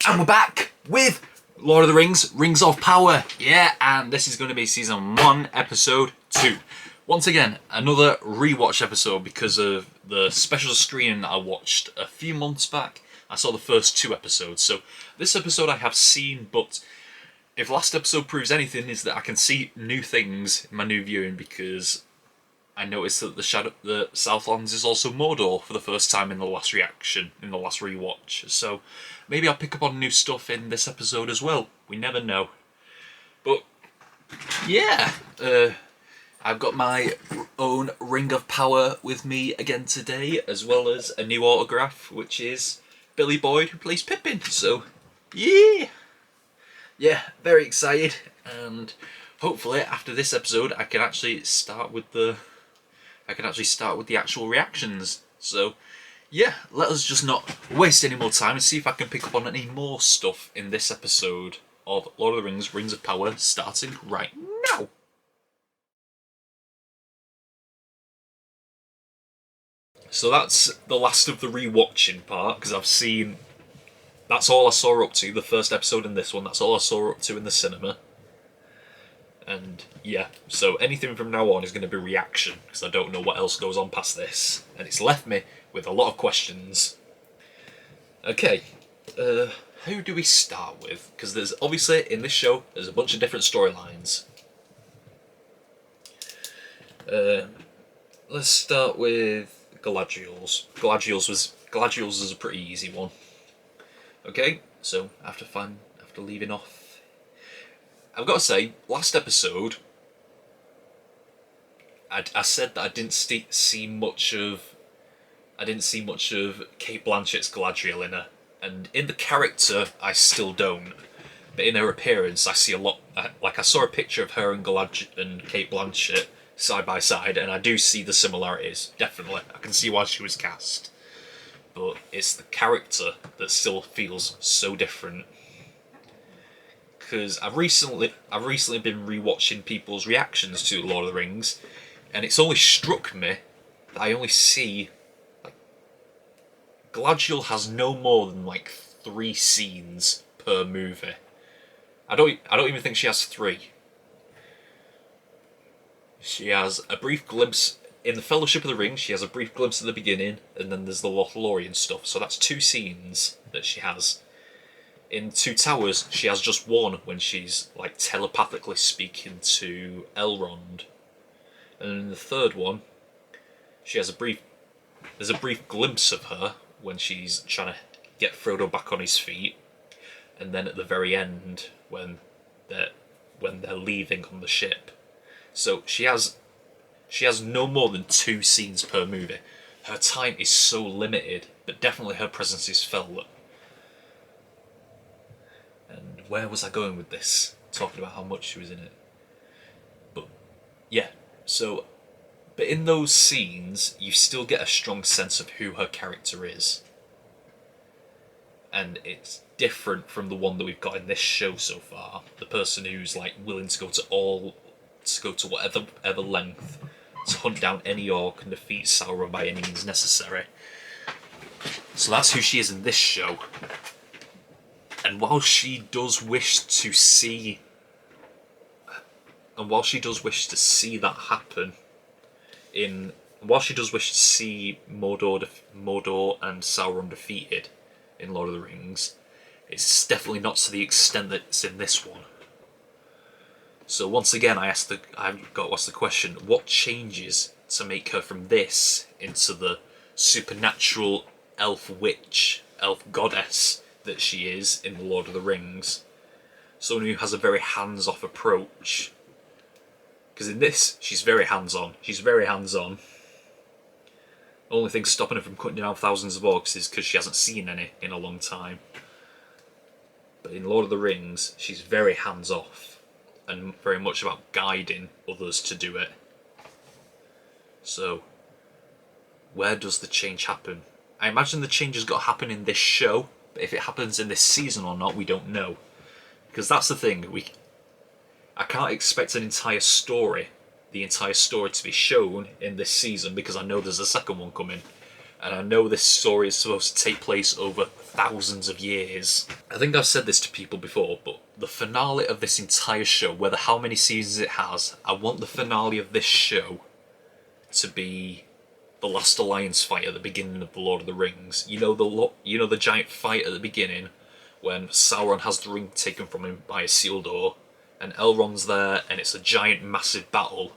And we're back with Lord of the Rings, Rings of Power. Yeah, and this is going to be Season 1, Episode 2. Once again, another rewatch episode because of the special screening I watched a few months back. I saw the first 2 episodes, so this episode I have seen, but if last episode proves anything, is that I can see new things in my new viewing because I noticed that the Southlands is also Mordor for the first time in the last rewatch. So maybe I'll pick up on new stuff in this episode as well. We never know. But yeah, I've got my own Ring of Power with me again today, as well as a new autograph, which is Billy Boyd, who plays Pippin. So yeah, very excited, and hopefully after this episode I can actually start with the actual reactions. So yeah, let us just not waste any more time and see if I can pick up on any more stuff in this episode of Lord of the Rings, Rings of Power, starting right now. So that's the last of the rewatching part, because that's all I saw her up to, the first episode and this one, that's all I saw her up to in the cinema. And yeah, so anything from now on is going to be reaction, because I don't know what else goes on past this. And it's left me with a lot of questions. Okay, who do we start with? Because there's obviously, in this show, there's a bunch of different storylines. Let's start with Galadriel's. Galadriel's is a pretty easy one. Okay, so after leaving off, I've got to say, last episode, I said that I didn't see much of Kate Blanchett's Galadriel in her, and in the character I still don't, but in her appearance I see a lot. I saw a picture of her and Kate Blanchett side by side, and I do see the similarities. Definitely, I can see why she was cast, but it's the character that still feels so different. Because I've recently been rewatching people's reactions to Lord of the Rings, and it's only struck me that I only see Galadriel has no more than 3 scenes per movie. I don't even think she has 3. She has a brief glimpse in the Fellowship of the Ring. She has a brief glimpse at the beginning, and then there's the Lothlorien stuff. So that's 2 scenes that she has. In Two Towers, she has just 1 when she's telepathically speaking to Elrond, and in the third one, there's a brief glimpse of her when she's trying to get Frodo back on his feet, and then at the very end when they're leaving on the ship. So she has no more than 2 scenes per movie. Her time is so limited, but definitely her presence is felt. And where was I going with this? Talking about how much she was in it. But yeah, but in those scenes, you still get a strong sense of who her character is. And it's different from the one that we've got in this show so far. The person who's willing to go to whatever length to hunt down any orc and defeat Sauron by any means necessary. So that's who she is in this show. And while she does wish to see that happen, while she does wish to see Mordor and Sauron defeated in Lord of the Rings, it's definitely not to the extent that it's in this one. So once again, I've got to ask the question: what changes to make her from this into the supernatural elf goddess that she is in The Lord of the Rings? Someone who has a very hands-off approach. Because in this, she's very hands-on. The only thing stopping her from cutting down thousands of orcs is because she hasn't seen any in a long time. But in Lord of the Rings, she's very hands-off, and very much about guiding others to do it. So, where does the change happen? I imagine the change has got to happen in this show, but if it happens in this season or not, we don't know. Because that's the thing, I can't expect the entire story to be shown in this season, because I know there's a second one coming. And I know this story is supposed to take place over thousands of years. I think I've said this to people before, but the finale of this entire show, whether how many seasons it has, I want the finale of this show to be the last alliance fight at the beginning of the Lord of the Rings. You know the giant fight at the beginning when Sauron has the ring taken from him by a seal door, and Elrond's there, and it's a giant, massive battle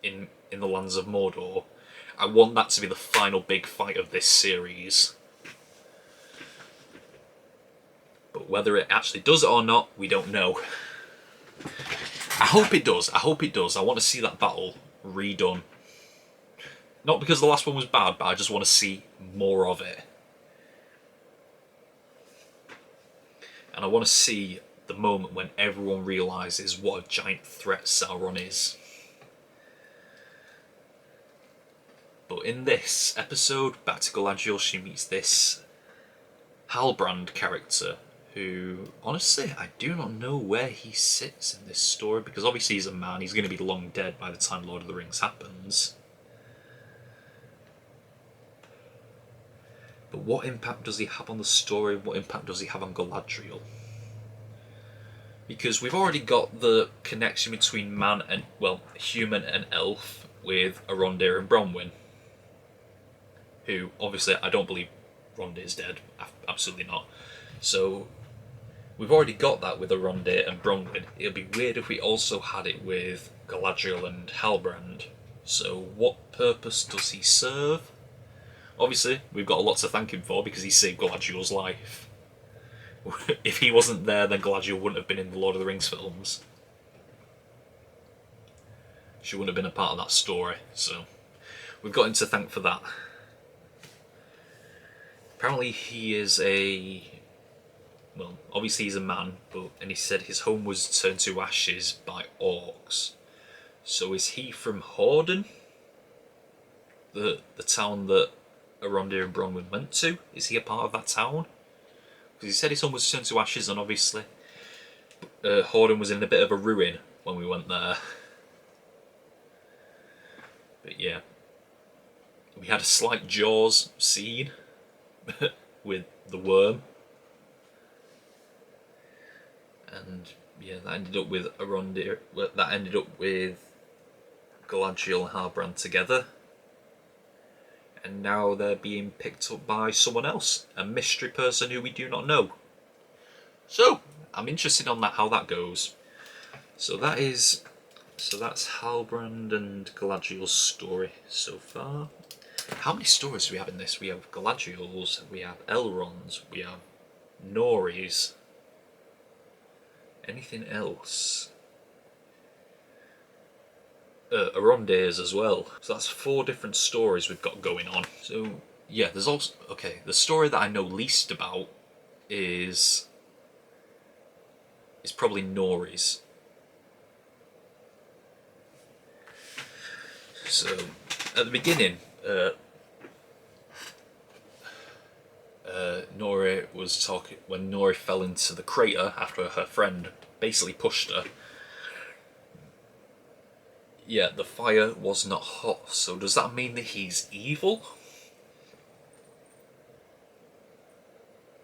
in the lands of Mordor. I want that to be the final big fight of this series. But whether it actually does it or not, we don't know. I hope it does. I hope it does. I want to see that battle redone. Not because the last one was bad, but I just want to see more of it. And I want to see the moment when everyone realises what a giant threat Sauron is. But in this episode, back to Galadriel, she meets this Halbrand character who, honestly, I do not know where he sits in this story, because obviously he's a man, he's going to be long dead by the time Lord of the Rings happens. But what impact does he have on the story? What impact does he have on Galadriel? Because we've already got the connection between man and, well, human and elf with Arondir and Bronwyn. Who, obviously, I don't believe Rondir's dead. Absolutely not. So, we've already got that with Arondir and Bronwyn. It would be weird if we also had it with Galadriel and Halbrand. So, what purpose does he serve? Obviously, we've got a lot to thank him for because he saved Galadriel's life. If he wasn't there, then Galadriel wouldn't have been in the Lord of the Rings films. She wouldn't have been a part of that story, so we've got him to thank for that. Apparently he is well, obviously he's a man, and he said his home was turned to ashes by orcs. So is he from Horden? The town that Arondir and Bronwyn went to? Is he a part of that town? Because he said his home was turned to ashes, and obviously Horden was in a bit of a ruin when we went there. But yeah, we had a slight Jaws scene with the worm, and yeah, that ended up with Arondir. That ended up with Galadriel and Halbrand together. And now they're being picked up by someone else, a mystery person who we do not know. So I'm interested on how that goes. So that's Halbrand and Galadriel's story so far. How many stories do we have in this? We have Galadriel's, we have Elrond's, we have Nori's. Anything else? Arondir's as well. So that's 4 different stories we've got going on. So yeah, there's also, okay, the story that I know least about is probably Nori's. So at the beginning, Nori was talking when Nori fell into the crater after her friend basically pushed her. Yeah, the fire was not hot, so does that mean that he's evil?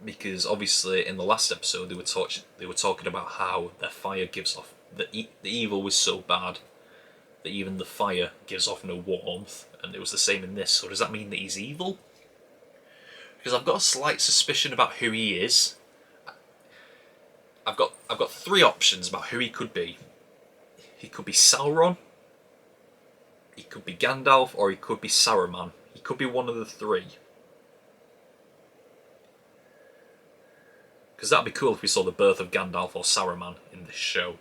Because obviously in the last episode they were talking about how their fire gives off the evil was so bad that even the fire gives off no warmth, and it was the same in this. So does that mean that he's evil? Because I've got a slight suspicion about who he is. I've got 3 options about who he could be. He could be Sauron, he could be Gandalf, or he could be Saruman. He could be one of the 3. Because that'd be cool if we saw the birth of Gandalf or Saruman in this show.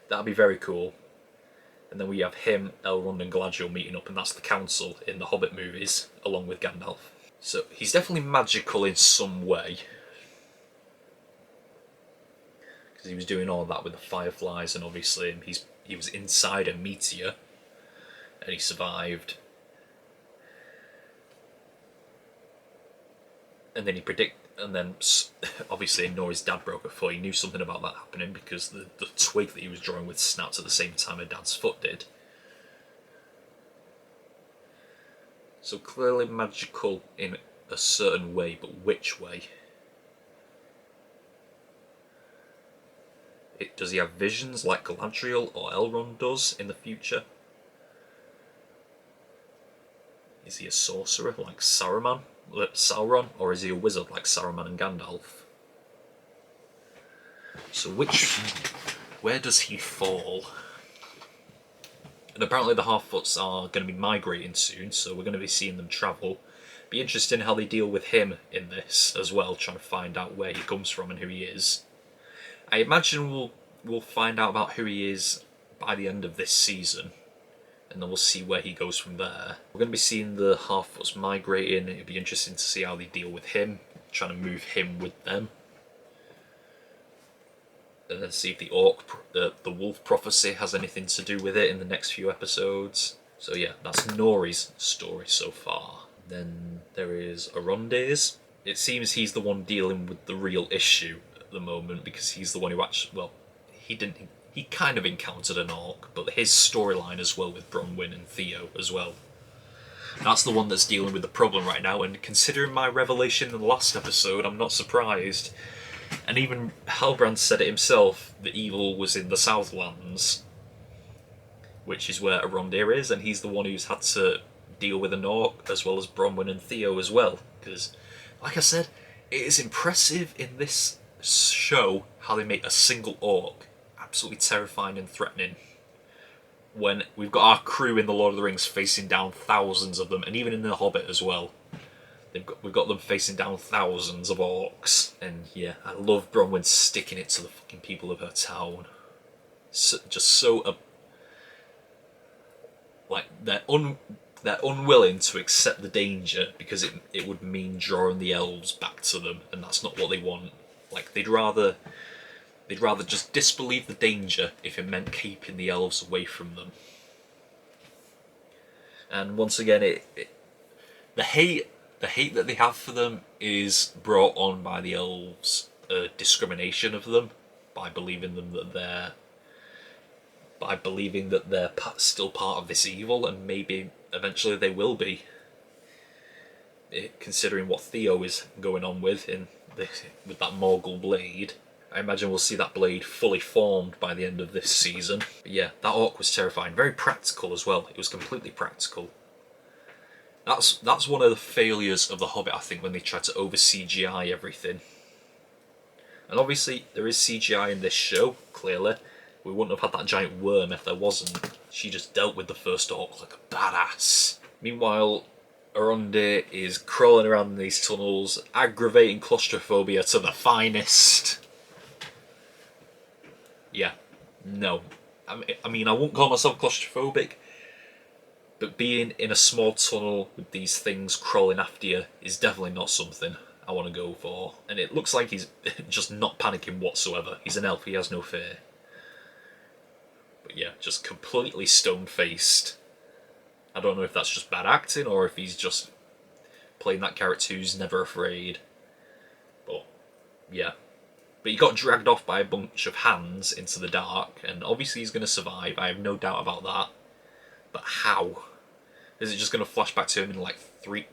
That'd be very cool. And then we have him, Elrond and Galadriel meeting up, and that's the council in the Hobbit movies, along with Gandalf. So he's definitely magical in some way. Because he was doing all that with the fireflies, and obviously he was inside a meteor, and he survived. And then obviously Nori's dad broke her foot. He knew something about that happening because the twig that he was drawing with snapped at the same time her dad's foot did. So clearly magical in a certain way, but which way? Does he have visions like Galadriel or Elrond does in the future? Is he a sorcerer like Sauron, or is he a wizard like Saruman and Gandalf? So where does he fall? And apparently the Half-Foots are going to be migrating soon, so we're going to be seeing them travel. Be interesting how they deal with him in this as well, trying to find out where he comes from and who he is. I imagine we'll find out about who he is by the end of this season, and then we'll see where he goes from there. We're going to be seeing the Half-Foots migrating. It'll be interesting to see how they deal with him, trying to move him with them. And then see if the wolf prophecy has anything to do with it in the next few episodes. So yeah, that's Nori's story so far. Then there is Aronde's. It seems he's the one dealing with the real issue at the moment, because he's the one who actually, well, he kind of encountered an orc, but his storyline as well with Bronwyn and Theo as well. That's the one that's dealing with the problem right now, and considering my revelation in the last episode, I'm not surprised. And even Halbrand said it himself, the evil was in the Southlands, which is where Arondir is, and he's the one who's had to deal with an orc, as well as Bronwyn and Theo as well. Because, like I said, it is impressive in this show how they make a single orc absolutely terrifying and threatening. When we've got our crew in the Lord of the Rings facing down thousands of them, and even in The Hobbit as well. We've got them facing down thousands of orcs, and yeah, I love Bronwyn sticking it to the fucking people of her town. Like they're unwilling to accept the danger because it would mean drawing the elves back to them, and that's not what they want. Like they'd rather just disbelieve the danger if it meant keeping the elves away from them. And once again, the hate that they have for them is brought on by the elves' discrimination of them, by believing that they're still part of this evil, and maybe eventually they will be. Considering what Theo is going on with with that Morgul blade, I imagine we'll see that blade fully formed by the end of this season. But yeah, that orc was terrifying, very practical as well. It was completely practical. That's one of the failures of The Hobbit, I think, when they tried to over CGI everything. And obviously there is CGI in this show, clearly. We wouldn't have had that giant worm if there wasn't. She just dealt with the first orc like a badass. Meanwhile, Arondir is crawling around in these tunnels, aggravating claustrophobia to the finest. Yeah, no. I mean, I won't call myself claustrophobic, but being in a small tunnel with these things crawling after you is definitely not something I want to go for. And it looks like he's just not panicking whatsoever. He's an elf, he has no fear. But yeah, just completely stone-faced. I don't know if that's just bad acting or if he's just playing that character who's never afraid. But yeah. But he got dragged off by a bunch of hands into the dark, and obviously he's going to survive, I have no doubt about that. But how? Is it just going to flash back to him in like 30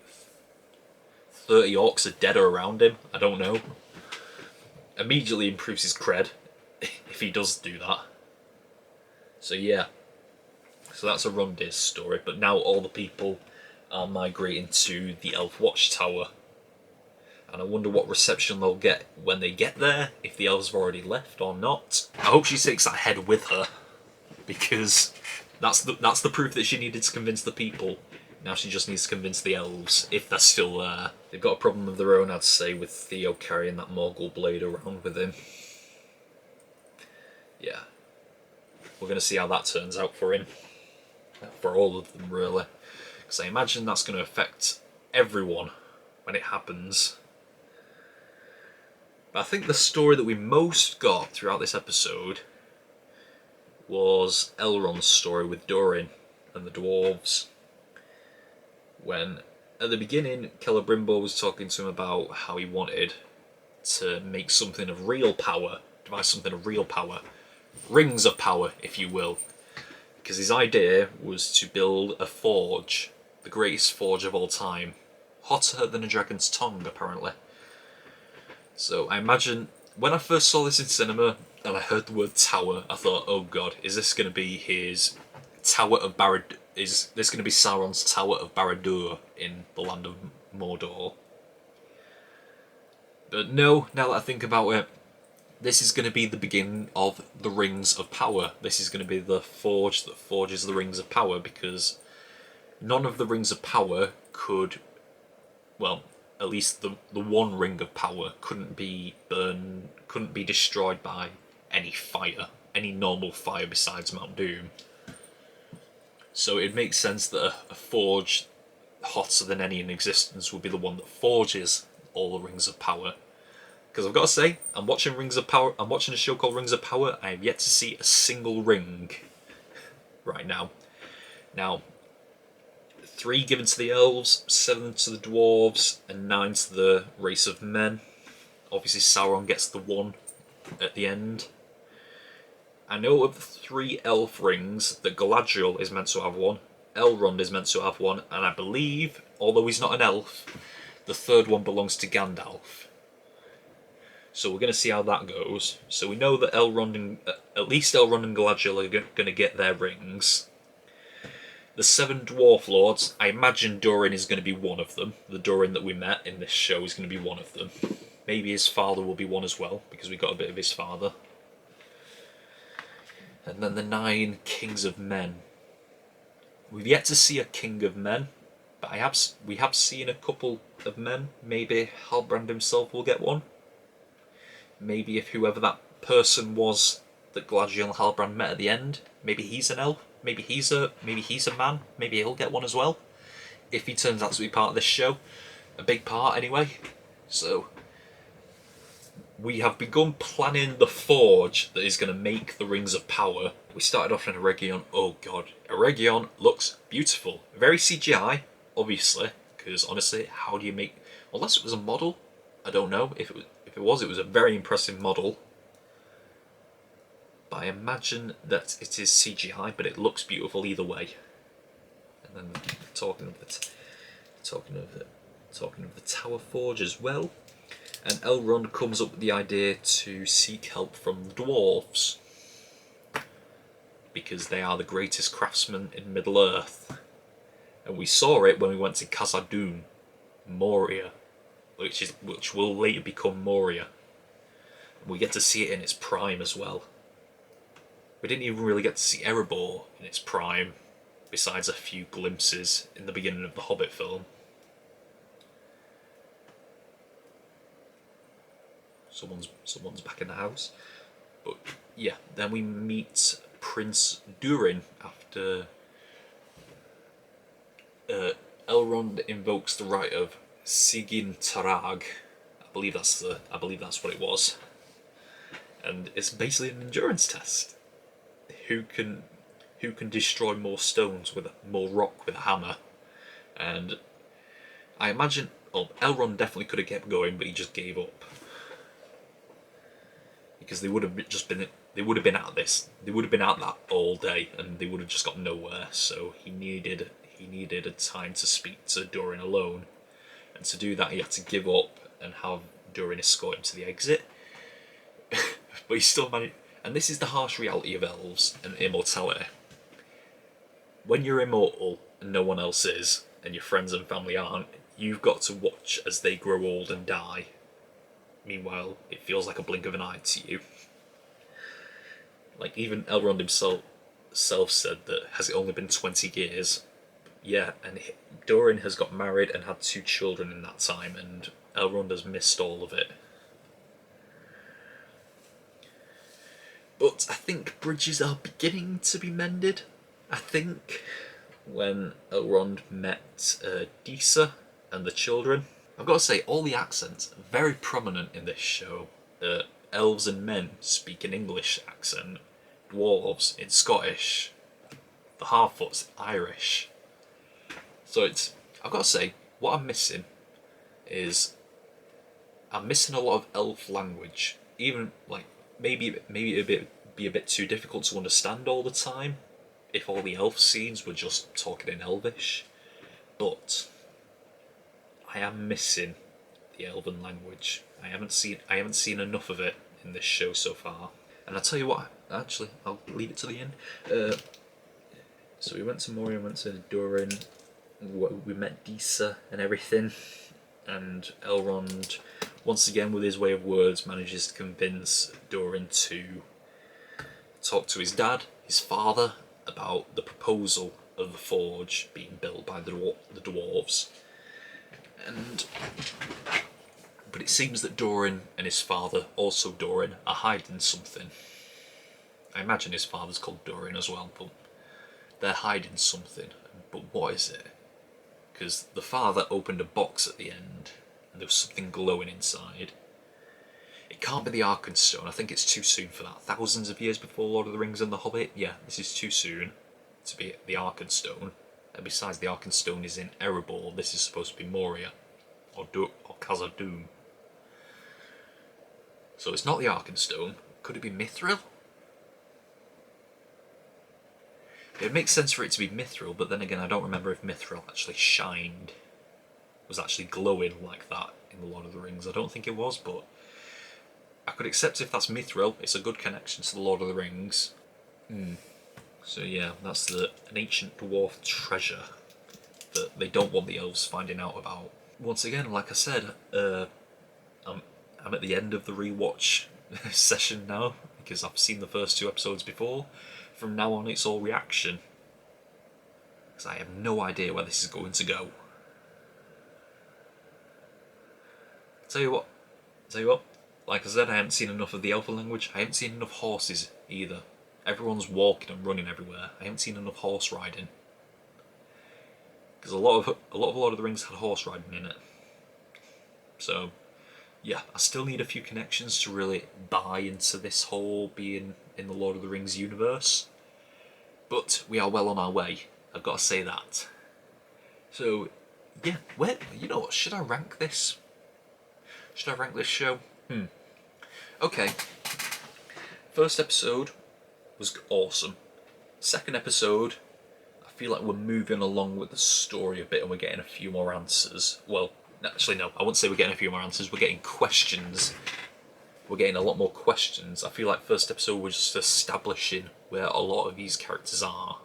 orcs are dead or around him? I don't know. Immediately improves his cred if he does do that. So yeah. So that's Arondir's story, but now all the people are migrating to the Elf Watchtower. And I wonder what reception they'll get when they get there, if the elves have already left or not. I hope she takes that head with her, because that's the proof that she needed to convince the people. Now she just needs to convince the elves, if they're still there. They've got a problem of their own, I'd say, with Theo carrying that Morgul blade around with him. Yeah. We're going to see how that turns out for him. For all of them, really. Because I imagine that's going to affect everyone when it happens. But I think the story that we most got throughout this episode was Elrond's story with Durin and the dwarves. When, at the beginning, Celebrimbor was talking to him about how he wanted to make something of real power, devise something of real power, rings of power, if you will. Because his idea was to build a forge the greatest forge of all time. Hotter than a dragon's tongue, apparently. So I imagine, when I first saw this in cinema, and I heard the word tower, I thought, oh god, is this going to be his Tower of Barad... Is this going to be Sauron's Tower of Barad-dûr in the land of Mordor? But no, now that I think about it, this is going to be the beginning of the Rings of Power. This is going to be the forge that forges the Rings of Power, because none of the Rings of Power could... Well, at least the one Ring of Power couldn't be burned, couldn't be destroyed by any fire, any normal fire besides Mount Doom. So it makes sense that a forge hotter than any in existence would be the one that forges all the Rings of Power. Because I've got to say, I'm watching Rings of Power. I'm watching a show called Rings of Power. I have yet to see a single ring right now. Now, 3 given to the elves, 7 to the dwarves, and 9 to the race of men. Obviously, Sauron gets the 1 at the end. I know of the 3 elf rings that Galadriel is meant to have 1, Elrond is meant to have 1, and I believe, although he's not an elf, the 3rd one belongs to Gandalf. So we're going to see how that goes. So we know that Elrond and at least Elrond and Galadriel are going to get their rings. The 7 Dwarf Lords, I imagine Durin is going to be one of them. The Durin that we met in this show is going to be one of them. Maybe his father will be one as well, because we got a bit of his father. And then the 9 Kings of Men. We've yet to see a King of Men, but we have seen a couple of men. Maybe Halbrand himself will get one. Maybe if whoever that person was that Galadriel and Halbrand met at the end, maybe he's an elf, maybe he's a man, maybe he'll get one as well. If he turns out to be part of this show, a big part anyway. So we have begun planning the forge that is going to make the Rings of Power. We started off in Eregion. Oh god, Eregion looks beautiful. Very CGI, obviously, because honestly, how do you make... Unless it was a model, I don't know. If it was a very impressive model. But I imagine that it is CGI, but it looks beautiful either way. And then talking of the Tower Forge as well. And Elrond comes up with the idea to seek help from the dwarves, because they are the greatest craftsmen in Middle-earth. And we saw it when we went to Khazad-dûm, Moria, which will later become Moria. And we get to see it in its prime as well. We didn't even really get to see Erebor in its prime, besides a few glimpses in the beginning of the Hobbit film. Someone's back in the house. But yeah, then we meet Prince Durin after Elrond invokes the right of Sigyn Tarag. I believe that's what it was. And it's basically an endurance test. Who can destroy more stones with more rock with a hammer? And I imagine Elrond definitely could have kept going, but he just gave up. Because they would have been at that all day, and they would have just got nowhere. So he needed a time to speak to Durin alone, and to do that he had to give up and have Durin escort him to the exit. But he still managed. And this is the harsh reality of elves and immortality. When you're immortal and no one else is, and your friends and family aren't, you've got to watch as they grow old and die. Meanwhile, it feels like a blink of an eye to you. Like, even Elrond himself said that, has it only been 20 years? Yeah, and Durin has got married and had 2 children in that time, and Elrond has missed all of it. But I think bridges are beginning to be mended. I think when Elrond met Disa and the children. I've got to say, all the accents are very prominent in this show. Elves and men speak an English accent, dwarves in Scottish, the Harfoots Irish. So I've got to say, what I'm missing is I'm missing a lot of elf language. Even like maybe it'd be a bit too difficult to understand all the time if all the elf scenes were just talking in Elvish. But I am missing the Elven language. I haven't seen enough of it in this show so far. And I'll tell you what, actually, I'll leave it to the end. So we went to Moria, went to Durin, we met Disa and everything, and Elrond, once again with his way of words, manages to convince Durin to talk to his dad, his father, about the proposal of the forge being built by the dwarves. But it seems that Durin and his father, also Durin, are hiding something. I imagine his father's called Durin as well, but they're hiding something. But what is it? Because the father opened a box at the end, and there was something glowing inside. It can't be the Arkenstone. I think it's too soon for that. Thousands of years before Lord of the Rings and The Hobbit? Yeah, this is too soon to be the Arkenstone. And besides, the Arkenstone is in Erebor. This is supposed to be Moria. Or Khazad-dûm. So it's not the Arkenstone. Could it be Mithril? It makes sense for it to be Mithril, but then again I don't remember if Mithril actually shined. Was actually glowing like that in The Lord of the Rings. I don't think it was, but I could accept if that's Mithril. It's a good connection to The Lord of the Rings. So yeah, that's an ancient dwarf treasure that they don't want the elves finding out about. Once again, like I said, I'm at the end of the rewatch session now, because I've seen the first 2 episodes before. From now on it's all reaction, because I have no idea where this is going to go. Tell you what, like I said, I haven't seen enough of the Elven language. I haven't seen enough horses either. Everyone's walking and running everywhere. I haven't seen enough horse riding. Because a lot of Lord of the Rings had horse riding in it. So, yeah, I still need a few connections to really buy into this whole being in the Lord of the Rings universe. But we are well on our way, I've got to say that. So, yeah, you know what, should I rank this? Should I rank this show? Okay. First episode was awesome. Second episode, I feel like we're moving along with the story a bit and we're getting a few more answers. Well, actually no, I wouldn't say we're getting a few more answers, we're getting questions. We're getting a lot more questions. I feel like first episode was just establishing where a lot of these characters are.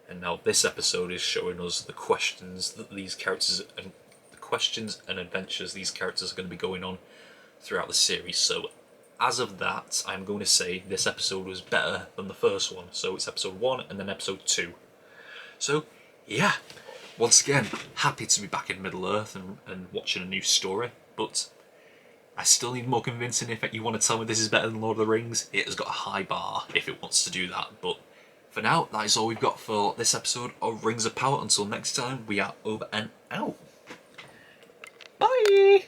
And now this episode is showing us the questions that these characters and the questions and adventures these characters are going to be going on throughout the series. So as of that, I'm going to say this episode was better than the first one. So it's episode 1 and then episode 2. So yeah, once again, happy to be back in Middle-earth and watching a new story, but I still need more convincing if you want to tell me this is better than Lord of the Rings. It has got a high bar if it wants to do that, but for now, that is all we've got for this episode of Rings of Power. Until next time, we are over and out. Bye!